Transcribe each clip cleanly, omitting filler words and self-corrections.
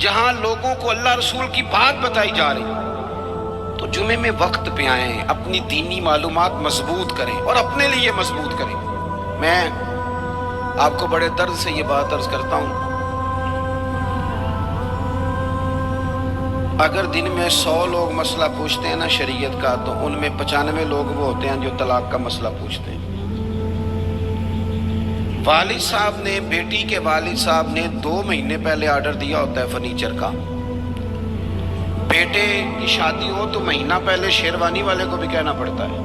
جہاں لوگوں کو اللہ رسول کی بات بتائی جا رہی، تو جمعے میں وقت پہ آئیں، اپنی دینی معلومات مضبوط کریں اور اپنے لیے مضبوط کریں۔ میں آپ کو بڑے درد سے یہ بات عرض کرتا ہوں، اگر دن میں 100 لوگ مسئلہ پوچھتے ہیں نا شریعت کا، تو ان میں 95 لوگ وہ ہوتے ہیں جو طلاق کا مسئلہ پوچھتے ہیں۔ والد صاحب نے، بیٹی کے والد صاحب نے 2 مہینے پہلے آرڈر دیا ہوتا ہے فرنیچر کا، بیٹے کی شادی ہو تو مہینہ پہلے شیروانی والے کو بھی کہنا پڑتا ہے،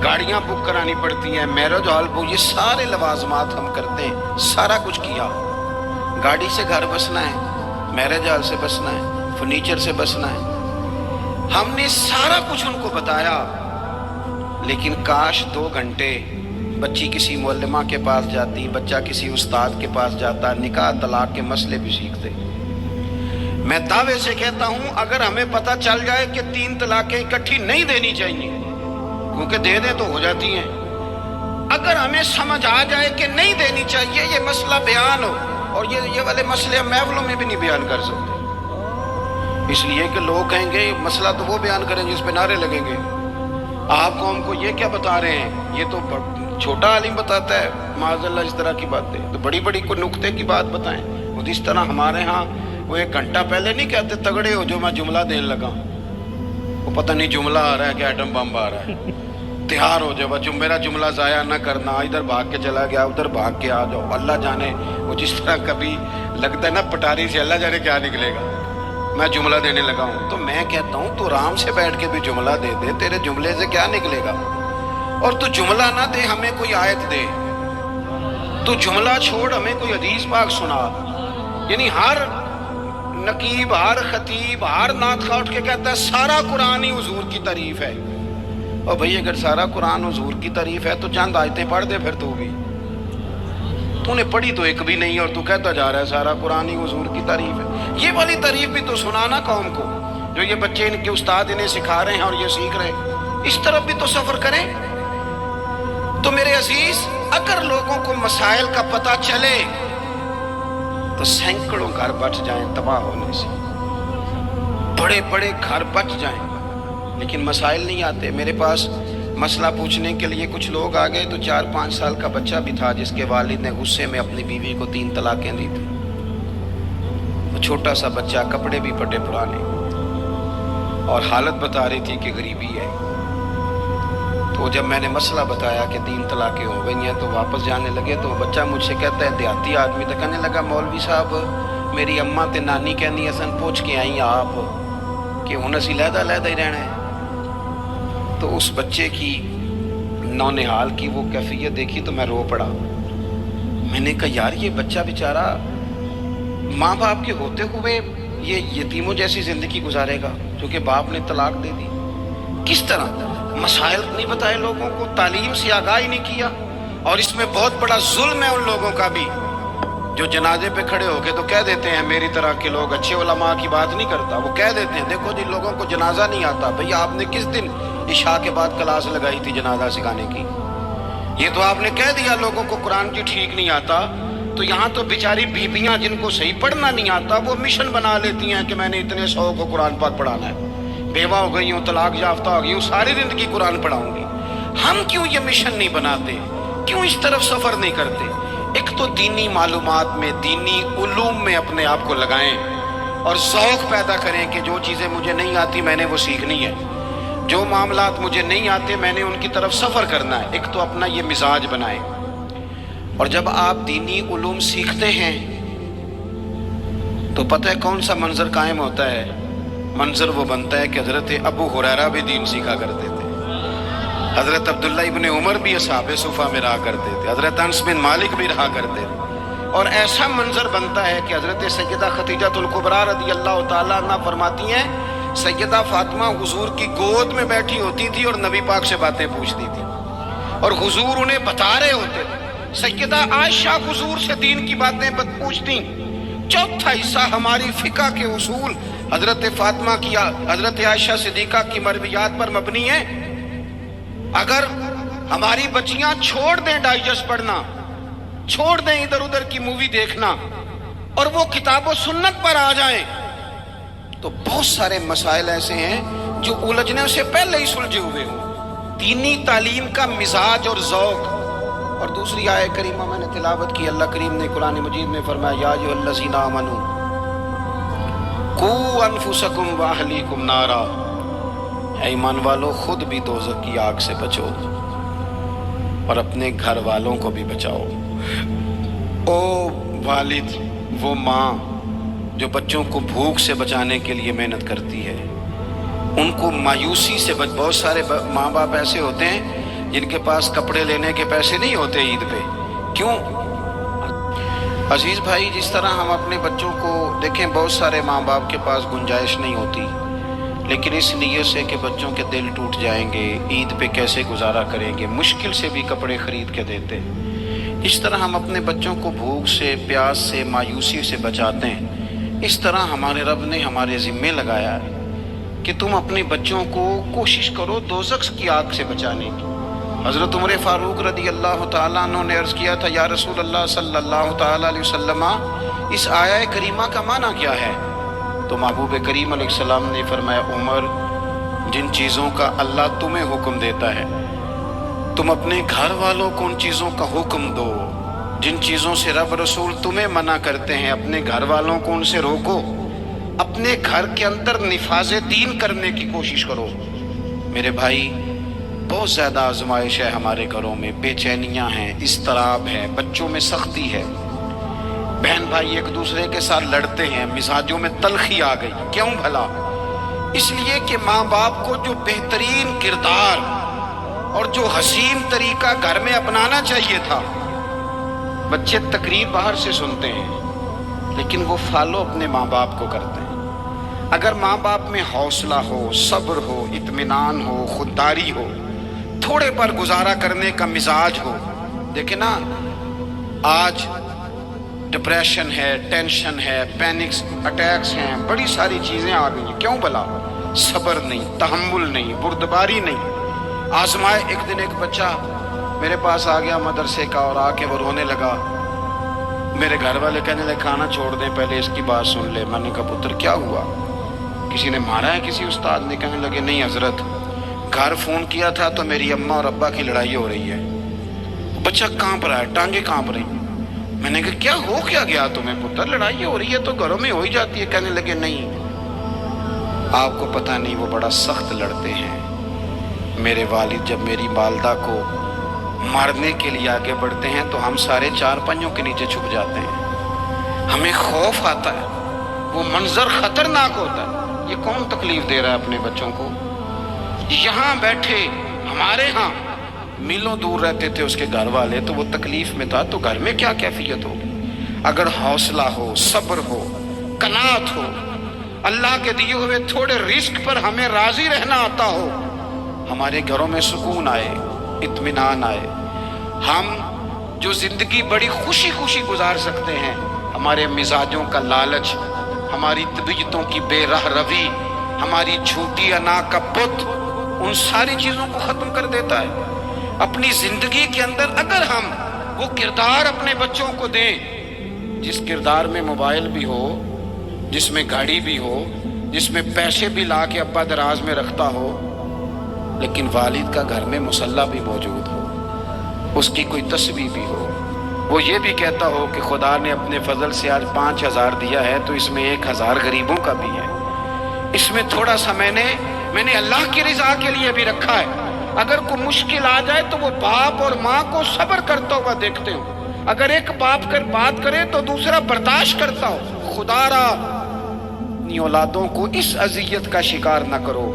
گاڑیاں بک کرانی پڑتی ہیں، میرج ہال بک، یہ سارے لوازمات ہم کرتے ہیں، سارا کچھ کیا۔ گاڑی سے گھر بسنا ہے، میرج ہال سے بسنا ہے، فرنیچر سے بسنا ہے، ہم نے سارا کچھ ان کو بتایا، لیکن کاش 2 گھنٹے بچی کسی معلمہ کے پاس جاتی، بچہ کسی استاد کے پاس جاتا، نکاح طلاق کے مسئلے بھی سیکھتے۔ میں دعوے سے کہتا ہوں اگر ہمیں پتہ چل جائے کہ 3 طلاقیں اکٹھی نہیں دینی چاہیے، کیونکہ دے دیں تو ہو جاتی ہیں، اگر ہمیں سمجھ آ جائے کہ نہیں دینی چاہیے، یہ مسئلہ بیان ہو، اور یہ والے مسئلے ہم محفلوں میں بھی نہیں بیان کر سکتے، اس لیے کہ لوگ کہیں گے مسئلہ تو وہ بیان کریں جس پہ نعرے لگیں گے، آپ قوم کو یہ کیا بتا رہے ہیں، یہ تو چھوٹا عالم بتاتا ہے معاذ اللہ اس طرح کی باتیں، تو بڑی بڑی کوئی نقطے کی بات بتائیں۔ وہ اس طرح ہمارے ہاں وہ 1 گھنٹہ پہلے نہیں کہتے تگڑے ہو جو میں جملہ دینے لگا، وہ پتہ نہیں جملہ آ رہا ہے کہ ایٹم بم آ رہا ہے، تیار ہو جاؤ، میرا جملہ ضائع نہ کرنا، ادھر بھاگ کے چلا گیا ادھر بھاگ کے آ جاؤ، اللہ جانے وہ جس طرح کبھی لگتا ہے نا پٹاری سے، اللہ جانے کیا نکلے گا، میں جملہ دینے لگا ہوں۔ تو میں کہتا ہوں تو آرام سے بیٹھ کے بھی جملہ دے دے، تیرے جملے سے کیا نکلے گا، اور تو جملہ نہ دے ہمیں کوئی آیت دے، تو جملہ چھوڑ ہمیں کوئی حدیث پاک سنا، یعنی ہر نقیب، ہر خطیب، ہر نعت خواہ اٹھ کے کہتا ہے سارا قرآن ہی حضور کی تعریف ہے، اور بھئی اگر سارا قرآن حضور کی تعریف ہے تو چند آیتیں پڑھ دے پھر تو بھی، تو نے پڑھی تو ایک بھی نہیں اور تو کہتا جا رہا ہے سارا قرآن ہی حضور کی تعریف ہے۔ یہ والی تعریف بھی تو سنانا قوم کو، جو یہ بچے ان کے استاد انہیں سکھا رہے ہیں اور یہ سیکھ رہے ہیں، اس طرف بھی تو سفر کریں۔ تو میرے عزیز، اگر لوگوں کو مسائل کا پتہ چلے تو سینکڑوں گھر بچ جائیں تباہ ہونے سے، بڑے بڑے گھر بچ جائیں، لیکن مسائل نہیں آتے۔ میرے پاس مسئلہ پوچھنے کے لیے کچھ لوگ آ گئے تو 4-5 سال کا بچہ بھی تھا جس کے والد نے غصے میں اپنی بیوی کو 3 طلاقیں دی تھی، وہ چھوٹا سا بچہ، کپڑے بھی پٹے پرانے، اور حالت بتا رہی تھی کہ غریبی ہے۔ تو جب میں نے مسئلہ بتایا کہ 3 طلاقیں ہو گئی ہیں تو واپس جانے لگے، تو بچہ مجھ سے کہتا ہے، دیہاتی آدمی تو کہنے لگا مولوی صاحب میری اماں تے نانی کہنی سن پوچھ کے آئی آپ کہ ہن اسی لہدا لہدا ہی رہنا ہے۔ تو اس بچے کی نونہال کی وہ کیفیت دیکھی تو میں رو پڑا۔ میں نے کہا یار یہ بچہ بیچارہ ماں باپ کے ہوتے ہوئے یہ یتیموں جیسی زندگی گزارے گا کیونکہ باپ نے طلاق دے دی، کس طرح؟ مسائل نہیں بتائے لوگوں کو، تعلیم سے آگاہی نہیں کیا، اور اس میں بہت بڑا ظلم ہے ان لوگوں کا بھی جو جنازے پہ کھڑے ہو کے تو کہہ دیتے ہیں، میری طرح کے لوگ اچھے علماء کی بات نہیں کرتا، وہ کہہ دیتے ہیں دیکھو جن لوگوں کو جنازہ نہیں آتا، بھئی آپ نے کس دن عشاء کے بعد کلاس لگائی تھی جنازہ سکھانے کی؟ یہ تو آپ نے کہہ دیا لوگوں کو قرآن کی ٹھیک نہیں آتا، تو یہاں تو بیچاری بیویاں جن کو صحیح پڑھنا نہیں آتا وہ مشن بنا لیتی ہیں کہ میں نے اتنے 100 کو قرآن پاک پڑھانا ہے، بیوہ ہو گئی ہوں، طلاق یافتہ ہو گئی ہوں، ساری زندگی قرآن پڑھاؤں گی۔ ہم کیوں یہ مشن نہیں بناتے؟ کیوں اس طرف سفر نہیں کرتے؟ ایک تو دینی معلومات میں، دینی علوم میں اپنے آپ کو لگائیں اور ذوق پیدا کریں کہ جو چیزیں مجھے نہیں آتی میں نے وہ سیکھنی ہے، جو معاملات مجھے نہیں آتے میں نے ان کی طرف سفر کرنا ہے۔ ایک تو اپنا یہ مزاج بنائیں، اور جب آپ دینی علوم سیکھتے ہیں تو پتہ ہے کون سا منظر قائم ہوتا ہے؟ منظر وہ بنتا ہے کہ حضرت ابو ہریرہ بھی دین سیکھا کرتے تھے، حضرت عبداللہ ابن عمر بھی اصحاب صفہ میں رہا کرتے تھے، حضرت انس بن مالک بھی رہا کرتے تھے، اور ایسا منظر بنتا ہے کہ حضرت سیدہ خدیجہ الکبریٰ رضی اللہ تعالیٰ عنہ فرماتی ہیں سیدہ فاطمہ حضور کی گود میں بیٹھی ہوتی تھی اور نبی پاک سے باتیں پوچھتی تھی اور حضور انہیں بتا رہے ہوتے تھے۔ سیدہ عائشہ حضور سے دین کی باتیں پوچھتی۔ چوتھا حصہ ہماری فقہ کے اصول حضرت فاطمہ کی، حضرت عائشہ صدیقہ کی مرویات پر مبنی ہے۔ اگر ہماری بچیاں چھوڑ دیں ڈائجسٹ پڑھنا، چھوڑ دیں ادھر ادھر کی مووی دیکھنا، اور وہ کتاب و سنت پر آ جائیں تو بہت سارے مسائل ایسے ہیں جو الجھنے سے پہلے ہی سلجھے ہوئے ہوں۔ دینی تعلیم کا مزاج اور ذوق۔ اور دوسری آیت کریمہ میں نے تلاوت کی، اللہ کریم نے قرآن مجید میں فرمایا یا ایھا الذین آمنوا قوا انفسکم واہلیکم نارا، اے ایمان والو خود بھی دوزخ کی آگ سے بچو اور اپنے گھر والوں کو بھی بچاؤ۔ او والد، وہ ماں جو بچوں کو بھوک سے بچانے کے لیے محنت کرتی ہے، ان کو مایوسی سے بہت سارے ماں باپ ایسے ہوتے ہیں جن کے پاس کپڑے لینے کے پیسے نہیں ہوتے عید پہ۔ کیوں؟ عزیز بھائی، جس طرح ہم اپنے بچوں کو دیکھیں، بہت سارے ماں باپ کے پاس گنجائش نہیں ہوتی، لیکن اس نیت سے کہ بچوں کے دل ٹوٹ جائیں گے، عید پہ کیسے گزارا کریں گے، مشکل سے بھی کپڑے خرید کے دیتے۔ اس طرح ہم اپنے بچوں کو بھوک سے، پیاس سے، مایوسی سے بچاتے ہیں، اس طرح ہمارے رب نے ہمارے ذمے لگایا ہے کہ تم اپنے بچوں کو کوشش کرو دوزخ کی آگ سے بچانے کی۔ حضرت عمر فاروق رضی اللہ تعالیٰ عنہ نے عرض کیا تھا یا رسول اللہ صلی اللہ تعالیٰ علیہ وسلم، اس آیہ کریمہ کا معنی کیا ہے؟ تو محبوب کریم علیہ السلام نے فرمایا عمر، جن چیزوں کا اللہ تمہیں حکم دیتا ہے تم اپنے گھر والوں کو ان چیزوں کا حکم دو، جن چیزوں سے رب رسول تمہیں منع کرتے ہیں اپنے گھر والوں کو ان سے روکو، اپنے گھر کے اندر نفاذ دین کرنے کی کوشش کرو۔ میرے بھائی، بہت زیادہ آزمائش ہے ہمارے گھروں میں، بے چینیاں ہیں، اضطراب ہے، بچوں میں سختی ہے، بہن بھائی ایک دوسرے کے ساتھ لڑتے ہیں، مزاجوں میں تلخی آ گئی۔ کیوں بھلا؟ اس لیے کہ ماں باپ کو جو بہترین کردار اور جو حسین طریقہ گھر میں اپنانا چاہیے تھا، بچے تقریر باہر سے سنتے ہیں لیکن وہ فالو اپنے ماں باپ کو کرتے ہیں۔ اگر ماں باپ میں حوصلہ ہو، صبر ہو، اطمینان ہو، خودداری ہو، تھوڑے پر گزارا کرنے کا مزاج ہو، دیکھیں نا آج ڈپریشن ہے، ٹینشن ہے، پینکس اٹیکس ہیں، بڑی ساری چیزیں آ گئی ہیں۔ کیوں بھلا؟ صبر نہیں، تحمل نہیں، بردباری نہیں۔ آزمائے ایک دن ایک بچہ میرے پاس آ گیا مدرسے کا اور آ کے وہ رونے لگا۔ میرے گھر والے کہنے لگے کھانا چھوڑ دیں، پہلے اس کی بات سن لے۔ میں نے کہا پتر کیا ہوا؟ کسی نے مارا ہے کسی استاد نے؟ کہنے لگے نہیں حضرت، گھر فون کیا تھا تو میری اماں اور ابا کی لڑائی ہو رہی ہے۔ بچہ کانپ رہا ہے، ٹانگیں کانپ رہی۔ میں نے کہا کیا ہو کیا گیا تمہیں پتر؟ لڑائی ہو رہی ہے تو گھروں میں ہو ہی جاتی ہے۔ کہنے لگے نہیں، آپ کو پتہ نہیں وہ بڑا سخت لڑتے ہیں۔ میرے والد جب میری والدہ کو مارنے کے لیے آگے بڑھتے ہیں تو ہم سارے چار پنجوں کے نیچے چھپ جاتے ہیں، ہمیں خوف آتا ہے، وہ منظر خطرناک ہوتا ہے۔ یہ کون تکلیف دے رہا ہے اپنے بچوں کو؟ یہاں بیٹھے ہمارے ہاں میلوں دور رہتے تھے اس کے گھر والے، تو وہ تکلیف میں تھا، تو گھر میں کیا کیفیت ہوگی؟ اگر حوصلہ ہو، صبر ہو، قناعت ہو، اللہ کے دیے ہوئے تھوڑے رزق پر ہمیں راضی رہنا آتا ہو، ہمارے گھروں میں سکون آئے، اطمینان آئے، ہم جو زندگی بڑی خوشی خوشی گزار سکتے ہیں، ہمارے مزاجوں کا لالچ، ہماری طبیعتوں کی بے رہ روی، ہماری جھوٹی انا کا بت، ان ساری چیزوں کو ختم کر دیتا ہے۔ اپنی زندگی کے اندر اگر ہم وہ کردار اپنے بچوں کو دیں، جس کردار میں موبائل بھی ہو، جس میں گاڑی بھی ہو، جس میں پیسے بھی لا کے ابا دراز میں رکھتا ہو، لیکن والد کا گھر میں مصلی بھی موجود ہو، اس کی کوئی تسبیح بھی ہو، وہ یہ بھی کہتا ہو کہ خدا نے اپنے فضل سے آج 5000 دیا ہے تو اس میں 1000 غریبوں کا بھی ہے، اس میں تھوڑا سا میں نے اللہ کی رضا کے لیے بھی رکھا ہے۔ اگر کوئی مشکل آ جائے تو وہ باپ اور ماں کو صبر کرتا ہوا دیکھتے ہو، اگر ایک باپ کر بات کرے تو دوسرا برداشت کرتا ہو۔ خدا را اپنی اولادوں کو اس اذیت کا شکار نہ کرو۔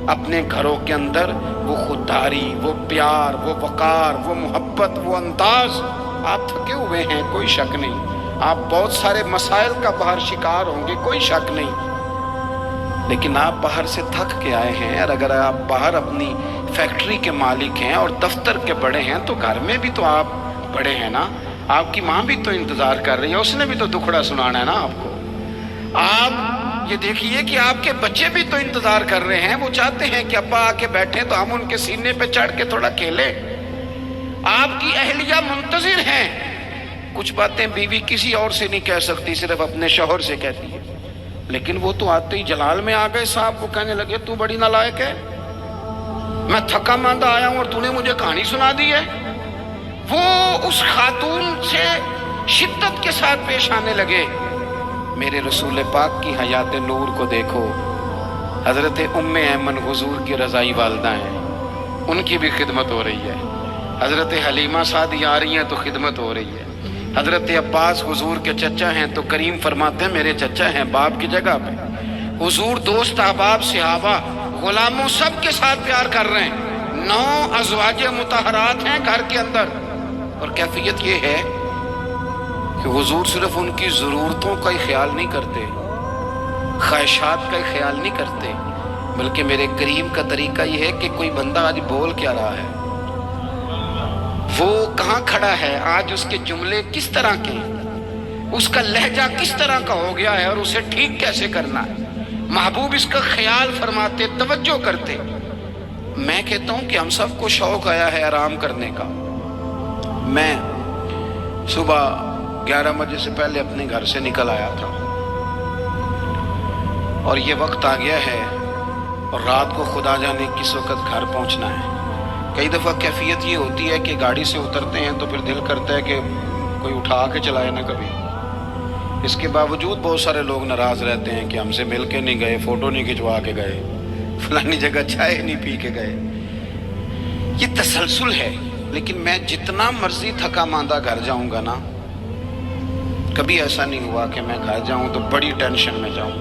اپنے گھروں کے اندر وہ خودداری، وہ پیار، وہ وقار، وہ محبت، وہ انداز۔ آپ تھکے ہوئے ہیں، کوئی شک نہیں، آپ بہت سارے مسائل کا باہر شکار ہوں گے، کوئی شک نہیں، لیکن آپ باہر سے تھک کے آئے ہیں، اور اگر آپ باہر اپنی فیکٹری کے مالک ہیں اور دفتر کے بڑے ہیں تو گھر میں بھی تو آپ بڑے ہیں نا، آپ کی ماں بھی تو انتظار کر رہی ہے، اس نے بھی تو دکھڑا سنانا ہے نا آپ کو۔ آپ یہ دیکھیے کہ آپ کے بچے بھی تو انتظار کر رہے ہیں، وہ چاہتے ہیں کہ ابا آ کے بیٹھیں تو ہم ان کے سینے پہ چڑھ کے تھوڑا کھیلیں۔ آپ کی اہلیہ منتظر ہیں کچھ باتیں بیوی کسی اور سے نہیں کہہ سکتی، صرف اپنے شوہر سے کہتی ہے، لیکن وہ تو آتے ہی جلال میں آ گئے صاحب کو کہنے لگے تو بڑی نالائق ہے، میں تھکا ماندہ آیا ہوں اور تو نے مجھے کہانی سنا دی ہے۔ وہ اس خاتون سے شدت کے ساتھ پیش آنے لگے۔ میرے رسول پاک کی حیات نور کو دیکھو، حضرت ام ایمن حضور کی رضائی والدہ ہیں، ان کی بھی خدمت ہو رہی ہے، حضرت حلیمہ سعدی آ رہی ہیں تو خدمت ہو رہی ہے، حضرت عباس حضور کے چچا ہیں تو کریم فرماتے ہیں میرے چچا ہیں باپ کی جگہ پہ، حضور دوست احباب صحابہ غلاموں سب کے ساتھ پیار کر رہے ہیں، 9 ازواج مطہرات ہیں گھر کے اندر، اور کیفیت یہ ہے کہ حضور صرف ان کی ضرورتوں کا ہی خیال نہیں کرتے، خواہشات کا ہی خیال نہیں کرتے، بلکہ میرے کریم کا طریقہ یہ ہے کہ کوئی بندہ آج بول کیا رہا ہے، وہ کہاں کھڑا ہے آج، اس کے جملے کس طرح کے، اس کا لہجہ کس طرح کا ہو گیا ہے اور اسے ٹھیک کیسے کرنا ہے، محبوب اس کا خیال فرماتے، توجہ کرتے۔ میں کہتا ہوں کہ ہم سب کو شوق آیا ہے آرام کرنے کا۔ میں صبح 11 بجے سے پہلے اپنے گھر سے نکل آیا تھا اور یہ وقت آ گیا ہے اور رات کو خدا جانے کس وقت گھر پہنچنا ہے۔ کئی دفعہ کیفیت یہ ہوتی ہے کہ گاڑی سے اترتے ہیں تو پھر دل کرتا ہے کہ کوئی اٹھا کے چلائے نہ کبھی، اس کے باوجود بہت سارے لوگ ناراض رہتے ہیں کہ ہم سے مل کے نہیں گئے، فوٹو نہیں کھنچوا کے گئے، فلانی جگہ چائے نہیں پی کے گئے۔ یہ تسلسل ہے، لیکن میں جتنا مرضی تھکا ماندہ گھر جاؤں گا نا، کبھی ایسا نہیں ہوا کہ میں گھر جاؤں تو بڑی ٹینشن میں جاؤں۔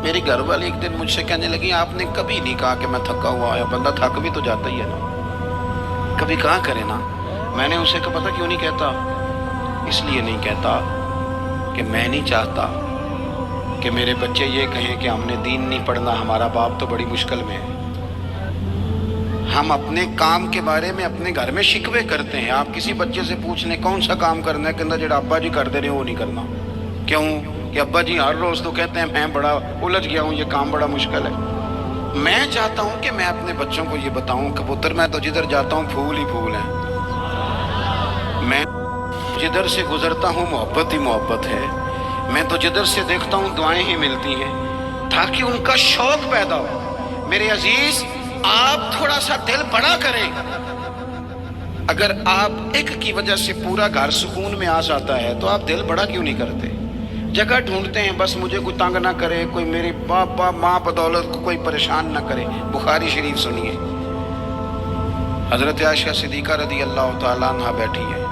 میری گھر والی ایک دن مجھ سے کہنے لگی آپ نے کبھی نہیں کہا کہ میں تھکا ہوا آیا، بندہ تھک بھی تو جاتا ہی ہے نا، کبھی کہا کرے نا۔ میں نے اسے کہا پتہ کیوں نہیں کہتا، اس لیے نہیں کہتا کہ میں نہیں چاہتا کہ میرے بچے یہ کہیں کہ ہم نے دین نہیں پڑھنا، ہمارا باپ تو بڑی مشکل میں ہے۔ ہم اپنے کام کے بارے میں اپنے گھر میں شکوے کرتے ہیں، آپ کسی بچے سے پوچھ لیں کون سا کام کرنا ہے، کہنا جڑا ابا جی کر دے رہے ہیں وہ نہیں کرنا۔ کیوں کہ ابا جی ہر روز تو کہتے ہیں میں بڑا الجھ گیا ہوں، یہ کام بڑا مشکل ہے۔ میں چاہتا ہوں کہ میں اپنے بچوں کو یہ بتاؤں کہ پتر میں تو جدھر جاتا ہوں پھول ہی پھول ہیں، میں جدھر سے گزرتا ہوں محبت ہی محبت ہے، میں تو جدھر سے دیکھتا ہوں دعائیں ہی ملتی ہیں، تاکہ ان کا شوق پیدا ہو۔ میرے عزیز آپ تھوڑا سا دل بڑا کریں، اگر آپ ایک کی وجہ سے پورا گھر سکون میں آ جاتا ہے تو آپ دل بڑا کیوں نہیں کرتے؟ جگہ ڈھونڈتے ہیں بس مجھے کوئی تنگ نہ کرے، کوئی میری باپ ماں بدولت کو کوئی پریشان نہ کرے۔ بخاری شریف سنیے، حضرت عائشہ صدیقہ رضی اللہ تعالیٰ عنہ بیٹھی ہے،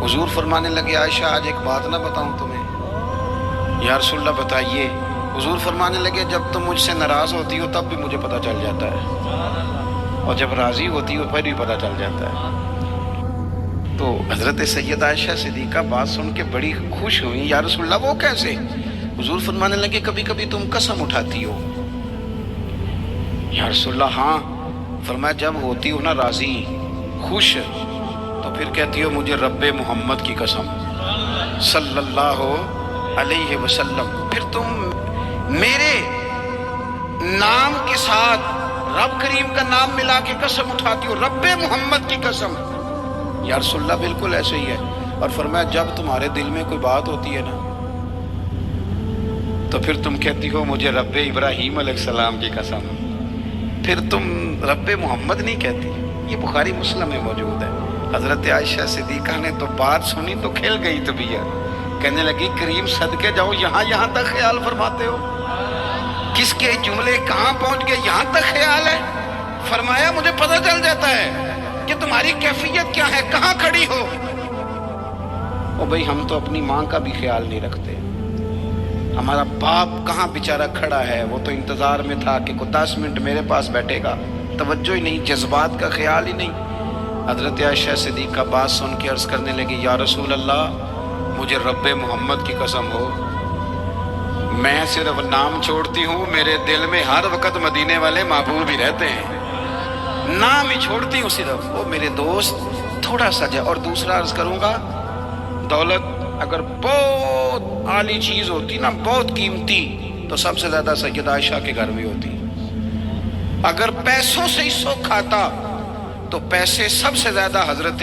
حضور فرمانے لگے عائشہ آج ایک بات نہ بتاؤں تمہیں؟ یا رسول اللہ بتائیے۔ حضور فرمانے لگے جب تم مجھ سے ناراض ہوتی ہو تب بھی مجھے پتہ چل جاتا ہے، اور جب راضی ہوتی ہو پھر بھی پتہ چل جاتا ہے۔ تو حضرت سیدہ عائشہ صدیقہ بات سن کے بڑی خوش ہوئی، یا رسول اللہ وہ کیسے؟ حضور فرمانے لگے کبھی کبھی تم قسم اٹھاتی ہو۔ یا رسول اللہ ہاں۔ فرمایا جب ہوتی ہو نا راضی خوش تو پھر کہتی ہو مجھے رب محمد کی قسم صلی اللہ علیہ وسلم، پھر تم میرے نام کے ساتھ رب کریم کا نام ملا کے قسم اٹھاتی ہو، رب محمد کی قسم۔ یا رسول اللہ بالکل ایسے ہی ہے۔ اور فرمایا جب تمہارے دل میں کوئی بات ہوتی ہے نا تو پھر تم کہتی ہو مجھے رب ابراہیم علیہ السلام کی قسم، پھر تم رب محمد نہیں کہتی۔ یہ بخاری مسلم میں موجود ہے۔ حضرت عائشہ صدیقہ نے تو بات سنی تو کھل گئی طبیعت، کہنے لگی کریم صدقے جاؤ، یہاں تک خیال فرماتے ہو، کس کے جملے کہاں پہنچ گئے، یہاں تک خیال ہے۔ فرمایا مجھے پتہ چل جاتا ہے کہ تمہاری کیفیت کیا ہے، کہاں کھڑی ہو۔ او بھئی ہم تو اپنی ماں کا بھی خیال نہیں رکھتے، ہمارا باپ کہاں بیچارہ کھڑا ہے، وہ تو انتظار میں تھا کہ کوئی 10 منٹ میرے پاس بیٹھے گا، توجہ ہی نہیں، جذبات کا خیال ہی نہیں۔ حضرت عائشہ صدیقہ بات سن کے عرض کرنے لگی یا رسول اللہ مجھے رب محمد کی قسم ہو، میں صرف نام چھوڑتی ہوں، میرے دل میں ہر وقت مدینے والے محبوب ہی رہتے ہیں، نام ہی چھوڑتی ہوں صرف۔ وہ میرے دوست تھوڑا سا اور دوسرا عرض کروں گا، دولت اگر بہت عالی چیز ہوتی نا، بہت قیمتی، تو سب سے زیادہ سیدہ عائشہ کے گھر میں ہوتی۔ اگر پیسوں سے ہی سو کھاتا تو پیسے سب سے زیادہ حضرت